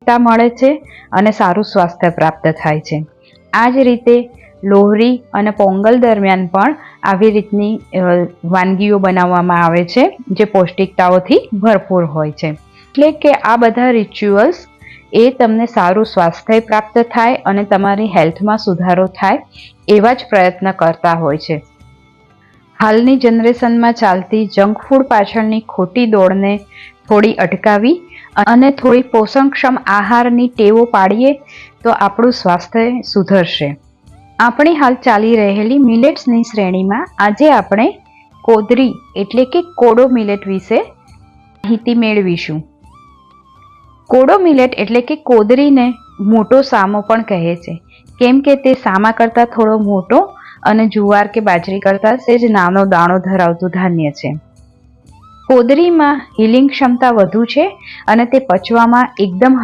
પૌષ્ટિકતા મળે છે અને સારું સ્વાસ્થ્ય પ્રાપ્ત થાય છે। આ જ રીતે લોહરી અને પોંગલ દરમિયાન પણ આવી રીતની વાનગીઓ બનાવવામાં આવે છે જે પૌષ્ટિકતાઓથી ભરપૂર હોય છે। એટલે કે આ બધા રિચ્યુઅલ્સ એ તમને સારું સ્વાસ્થ્ય પ્રાપ્ત થાય અને તમારી હેલ્થમાં સુધારો થાય એવા જ પ્રયત્ન કરતા હોય છે। હાલની જનરેશનમાં ચાલતી જંક ફૂડ પાછળની ખોટી દોડને થોડી અટકાવી અને થોડી પોષણક્ષમ આહારની ટેવો પાડીએ તો આપણું સ્વાસ્થ્ય સુધરશે। આપણી હાલ ચાલી રહેલી મિલેટ્સની શ્રેણીમાં આજે આપણે કોદરી એટલે કે કોડો મિલેટ વિશે માહિતી મેળવીશું। કોડો મિલેટ એટલે કે કોદરીને મોટો સામો પણ કહે છે, કેમ કે તે સામા કરતાં થોડો મોટો અને જુવાર કે બાજરી કરતાં સેજ નાનો દાણો ધરાવતું ધાન્ય છે। કોદરીમાં હીલિંગ ક્ષમતા વધુ છે અને તે પચવામાં એકદમ